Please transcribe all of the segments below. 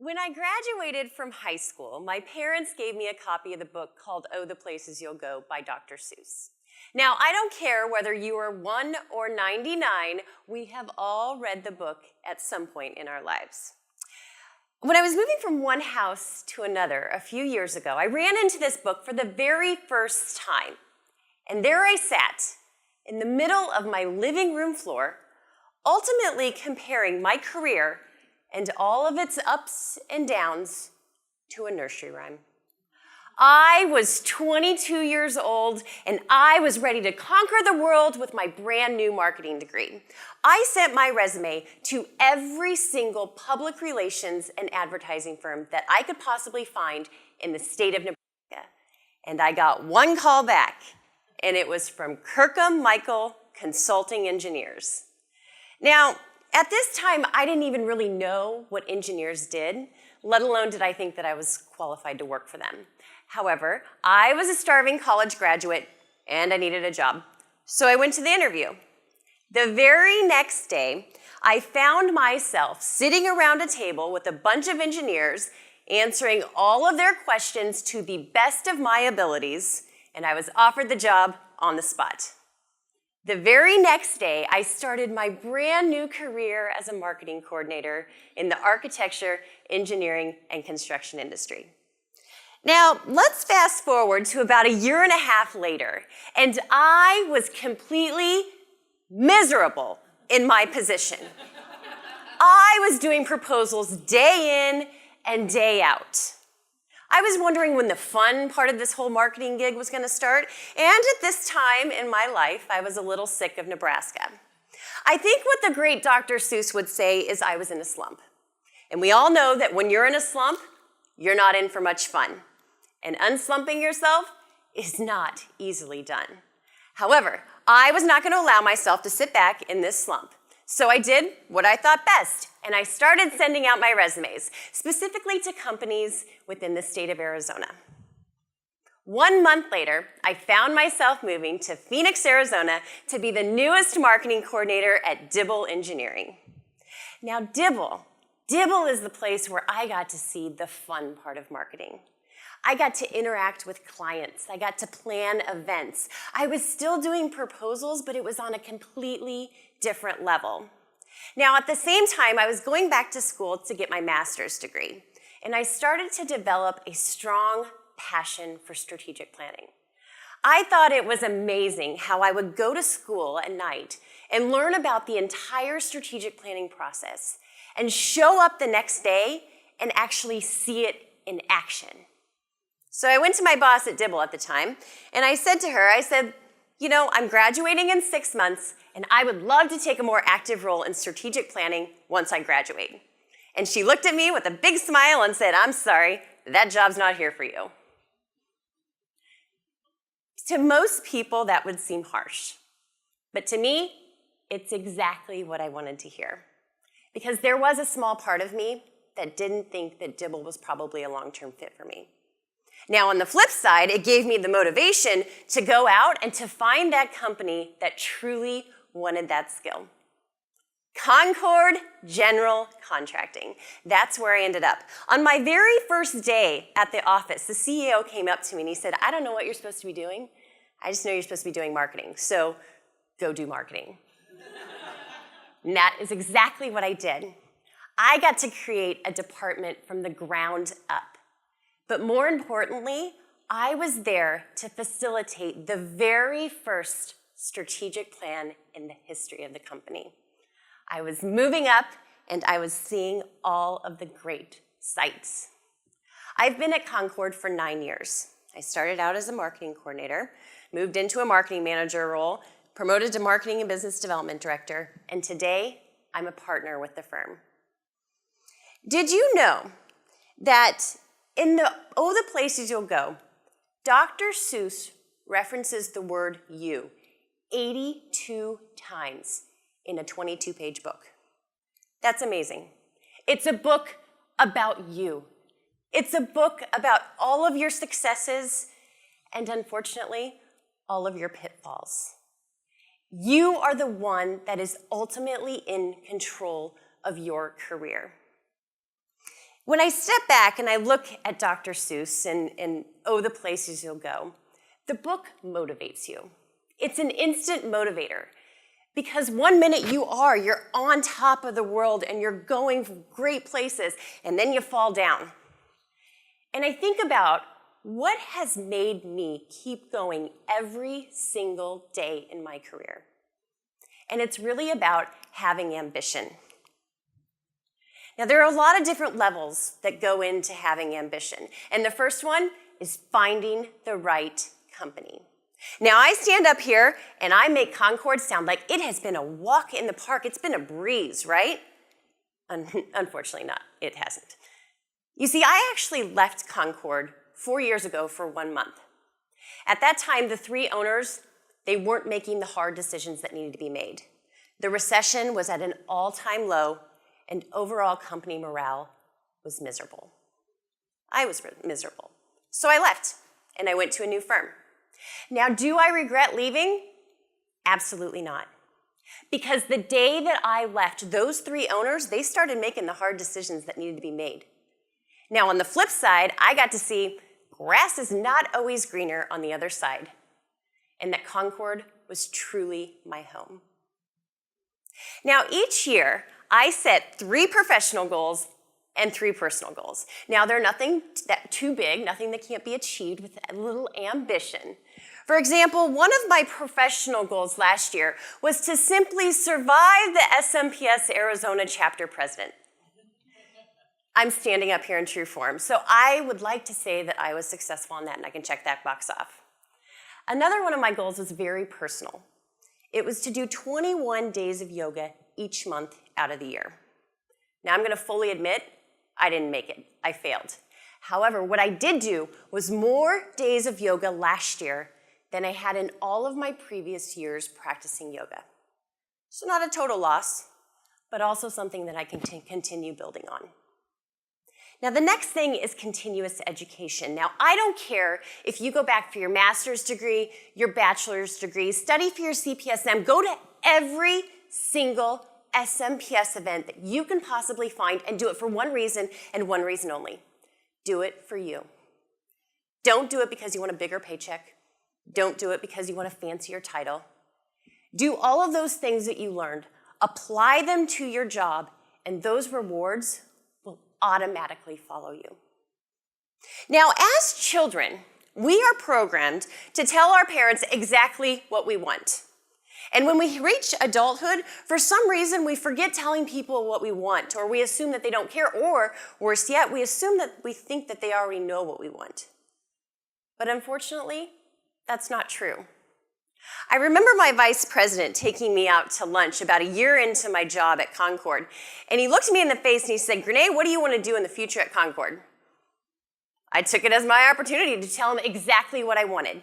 When I graduated from high school, my parents gave me a copy of the book called Oh, the Places You'll Go by Dr. Seuss. Now, I don't care whether you are 1 or 99, we have all read the book at some point in our lives. When I was moving from one house to another a few years ago, I ran into this book for the very first time. And there I sat in the middle of my living room floor, ultimately comparing my career and all of its ups and downs to a nursery rhyme. I was 22 years old, and I was ready to conquer the world with my brand new marketing degree. I sent my resume to every single public relations and advertising firm that I could possibly find in the state of Nebraska. And I got one call back, and it was from Kirkham Michael Consulting Engineers. Now, at this time, I didn't even really know what engineers did, let alone did I think that I was qualified to work for them. However, I was a starving college graduate, and I needed a job. So I went to the interview. The very next day, I found myself sitting around a table with a bunch of engineers, answering all of their questions to the best of my abilities, and I was offered the job on the spot. The very next day, I started my brand new career as a marketing coordinator in the architecture, engineering, and construction industry. Now, let's fast forward to about a year and a half later, and I was completely miserable in my position. I was doing proposals day in and day out. I was wondering when the fun part of this whole marketing gig was going to start, and at this time in my life, I was a little sick of Nebraska. I think what the great Dr. Seuss would say is I was in a slump. And we all know that when you're in a slump, you're not in for much fun. And unslumping yourself is not easily done. However, I was not going to allow myself to sit back in this slump. So I did what I thought best, and I started sending out my resumes, specifically to companies within the state of Arizona. 1 month later, I found myself moving to Phoenix, Arizona to be the newest marketing coordinator at Dibble Engineering. Now, Dibble is the place where I got to see the fun part of marketing. I got to interact with clients. I got to plan events. I was still doing proposals, but it was on a completely different level. Now, at the same time, I was going back to school to get my master's degree, and I started to develop a strong passion for strategic planning. I thought it was amazing how I would go to school at night and learn about the entire strategic planning process and show up the next day and actually see it in action. So I went to my boss at Dibble at the time, and I said to her, you know, I'm graduating in 6 months, and I would love to take a more active role in strategic planning once I graduate. And she looked at me with a big smile and said, I'm sorry, that job's not here for you. To most people, that would seem harsh. But to me, it's exactly what I wanted to hear. Because there was a small part of me that didn't think that Dibble was probably a long-term fit for me. Now, on the flip side, it gave me the motivation to go out and to find that company that truly wanted that skill. Concord General Contracting. That's where I ended up. On my very first day at the office, the CEO came up to me and he said, I don't know what you're supposed to be doing. I just know you're supposed to be doing marketing, so go do marketing. And that is exactly what I did. I got to create a department from the ground up. But more importantly, I was there to facilitate the very first strategic plan in the history of the company. I was moving up, and I was seeing all of the great sights. I've been at Concord for 9 years. I started out as a marketing coordinator, moved into a marketing manager role, promoted to marketing and business development director, and today I'm a partner with the firm. Did you know that in the Oh, the Places You'll Go, Dr. Seuss references the word you 82 times in a 22-page book? That's amazing. It's a book about you. It's a book about all of your successes and, unfortunately, all of your pitfalls. You are the one that is ultimately in control of your career. When I step back and I look at Dr. Seuss and Oh, the Places You'll Go, the book motivates you. It's an instant motivator because one minute you're on top of the world and you're going great places, and then you fall down. And I think about what has made me keep going every single day in my career. And it's really about having ambition. Now, there are a lot of different levels that go into having ambition. And the first one is finding the right company. Now, I stand up here and I make Concord sound like it has been a walk in the park. It's been a breeze, right? Unfortunately not. It hasn't. You see, I actually left Concord 4 years ago for 1 month. At that time, the 3 owners, they weren't making the hard decisions that needed to be made. The recession was at an all-time low, and overall company morale was miserable. I was miserable. So I left, and I went to a new firm. Now, do I regret leaving? Absolutely not. Because the day that I left, those 3 owners, they started making the hard decisions that needed to be made. Now, on the flip side, I got to see grass is not always greener on the other side, and that Concord was truly my home. Now, each year, I set 3 professional goals and 3 personal goals. Now, they're nothing too big, nothing that can't be achieved with a little ambition. For example, one of my professional goals last year was to simply survive the SMPS Arizona chapter president. I'm standing up here in true form, so I would like to say that I was successful in that, and I can check that box off. Another one of my goals was very personal. It was to do 21 days of yoga each month out of the year. Now, I'm going to fully admit, I didn't make it. I failed. However, what I did do was more days of yoga last year than I had in all of my previous years practicing yoga. So not a total loss, but also something that I can continue building on. Now, the next thing is continuous education. Now, I don't care if you go back for your master's degree, your bachelor's degree, study for your CPSM, go to every single SMPS event that you can possibly find and do it for one reason and one reason only. Do it for you. Don't do it because you want a bigger paycheck. Don't do it because you want a fancier title. Do all of those things that you learned, apply them to your job, and those rewards will automatically follow you. Now, as children, we are programmed to tell our parents exactly what we want. And when we reach adulthood, for some reason, we forget telling people what we want, or we assume that they don't care, or worse yet, we think that they already know what we want. But unfortunately, that's not true. I remember my vice president taking me out to lunch about a year into my job at Concord, and he looked me in the face and he said, "Grenee, what do you want to do in the future at Concord?" I took it as my opportunity to tell him exactly what I wanted.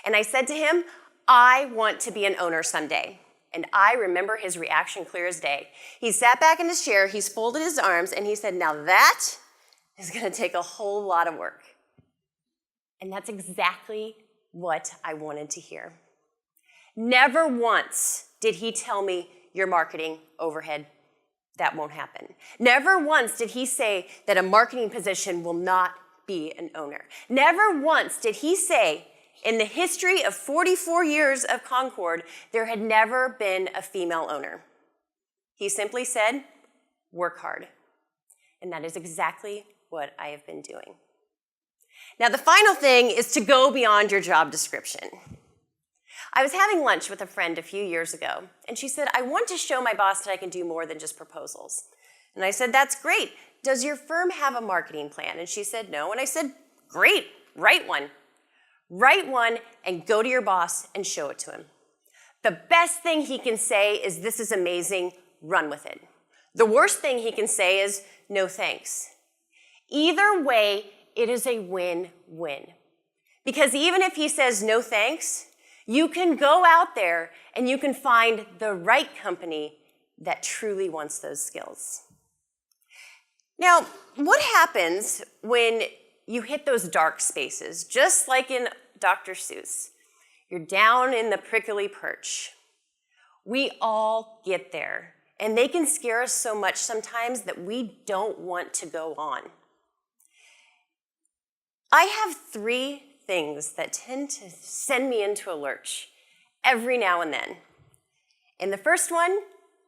And I said to him, "I want to be an owner someday." And I remember his reaction clear as day. He sat back in his chair, he's folded his arms, and he said, "Now that is going to take a whole lot of work." And that's exactly what I wanted to hear. Never once did he tell me, "Your marketing overhead, that won't happen." Never once did he say that a marketing position will not be an owner. Never once did he say, in the history of 44 years of Concord, there had never been a female owner. He simply said, "Work hard." And that is exactly what I have been doing. Now, the final thing is to go beyond your job description. I was having lunch with a friend a few years ago, and she said, "I want to show my boss that I can do more than just proposals." And I said, "That's great. Does your firm have a marketing plan?" And she said, "No." And I said, "Great, write one. Write one and go to your boss and show it to him. The best thing he can say is, 'This is amazing, run with it.' The worst thing he can say is, 'No thanks.' Either way, it is a win-win. Because even if he says no thanks, you can go out there and you can find the right company that truly wants those skills." Now, what happens when you hit those dark spaces, just like in Dr. Seuss? You're down in the prickly perch. We all get there, and they can scare us so much sometimes that we don't want to go on. I have 3 things that tend to send me into a lurch every now and then. And the first one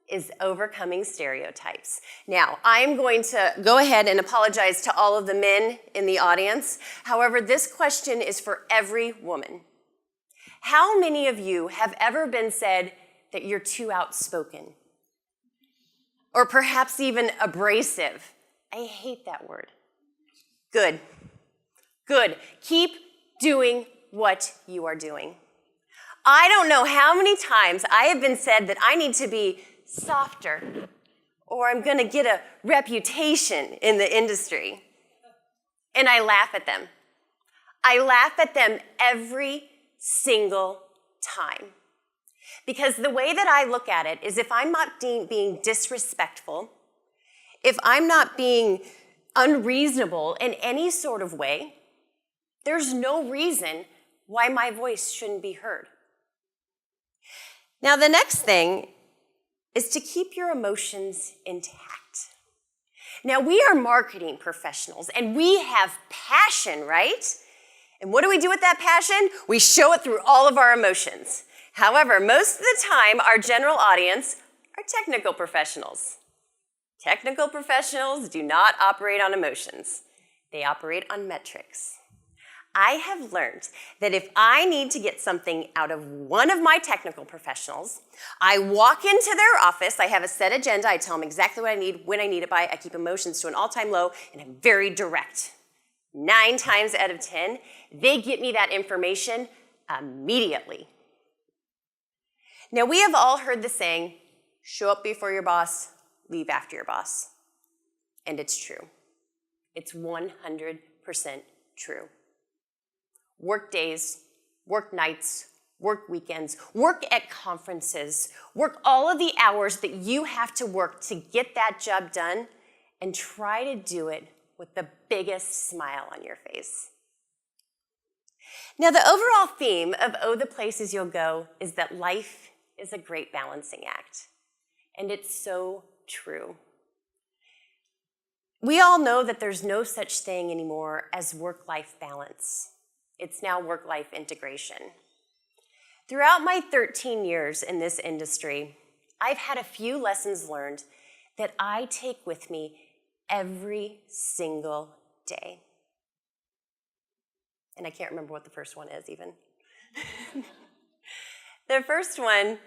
is overcoming stereotypes. Now, I'm going to go ahead and apologize to all of the men in the audience. However, this question is for every woman. How many of you have ever been said that you're too outspoken? Or perhaps even abrasive? I hate that word. Good. Good. Keep doing what you are doing. I don't know how many times I have been said that I need to be softer, or I'm going to get a reputation in the industry. And I laugh at them. I laugh at them every single time. Because the way that I look at it is if I'm not being disrespectful, if I'm not being unreasonable in any sort of way, there's no reason why my voice shouldn't be heard. Now, the next thing is to keep your emotions intact. Now, we are marketing professionals, and we have passion, right? And what do we do with that passion? We show it through all of our emotions. However, most of the time, our general audience are technical professionals. Technical professionals do not operate on emotions. They operate on metrics. I have learned that if I need to get something out of one of my technical professionals, I walk into their office, I have a set agenda, I tell them exactly what I need, when I need it by, I keep emotions to an all-time low, and I'm very direct. 9 times out of 10, they get me that information immediately. Now, we have all heard the saying, show up before your boss, leave after your boss. And it's true. It's 100% true. Work days, work nights, work weekends, work at conferences, work all of the hours that you have to work to get that job done, and try to do it with the biggest smile on your face. Now, the overall theme of Oh, the Places You'll Go is that life is a great balancing act. And it's so true. We all know that there's no such thing anymore as work-life balance. It's now work-life integration. Throughout my 13 years in this industry, I've had a few lessons learned that I take with me every single day. And I can't remember what the first one is even. The first one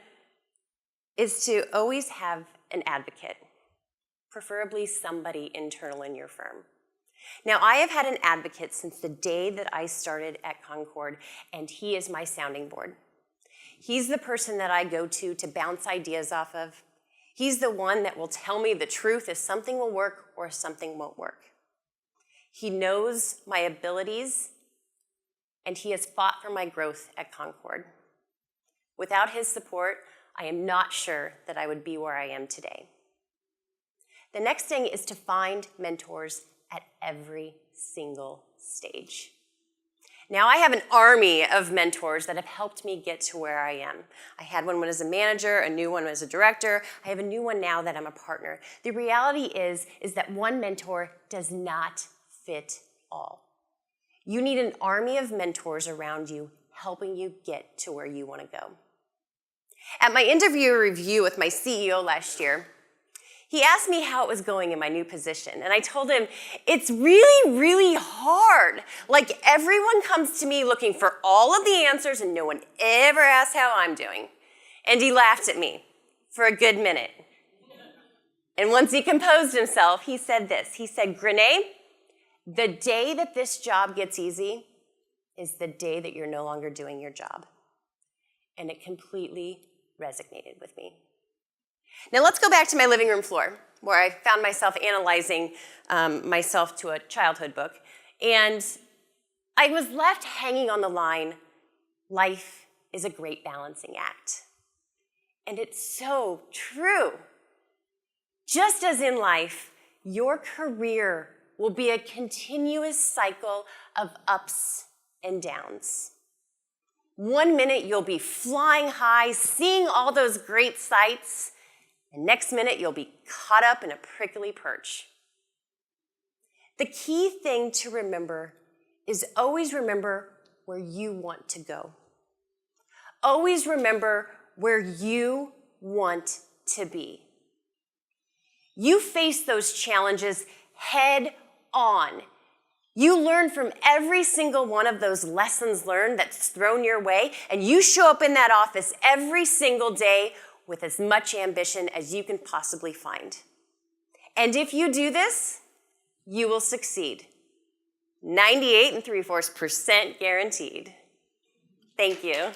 is to always have an advocate, preferably somebody internal in your firm. Now, I have had an advocate since the day that I started at Concord, and he is my sounding board. He's the person that I go to bounce ideas off of. He's the one that will tell me the truth if something will work or if something won't work. He knows my abilities, and he has fought for my growth at Concord. Without his support, I am not sure that I would be where I am today. The next thing is to find mentors at every single stage. Now, I have an army of mentors that have helped me get to where I am. I had one when I was a manager, a new one as a director. I have a new one now that I'm a partner. The reality is that one mentor does not fit all. You need an army of mentors around you helping you get to where you want to go. At my interview review with my CEO last year, he asked me how it was going in my new position, and I told him, it's really, really hard. Like, everyone comes to me looking for all of the answers, and no one ever asks how I'm doing. And he laughed at me for a good minute. And once he composed himself, he said this. He said, Grenee, the day that this job gets easy is the day that you're no longer doing your job. And it completely resonated with me. Now let's go back to my living room floor, where I found myself analyzing myself to a childhood book. And I was left hanging on the line, life is a great balancing act. And it's so true. Just as in life, your career will be a continuous cycle of ups and downs. 1 minute you'll be flying high, seeing all those great sights, and next minute, you'll be caught up in a prickly perch. The key thing to remember is always remember where you want to go. Always remember where you want to be. You face those challenges head on. You learn from every single one of those lessons learned that's thrown your way, and you show up in that office every single day with as much ambition as you can possibly find. And if you do this, you will succeed. 98 3/4% guaranteed. Thank you.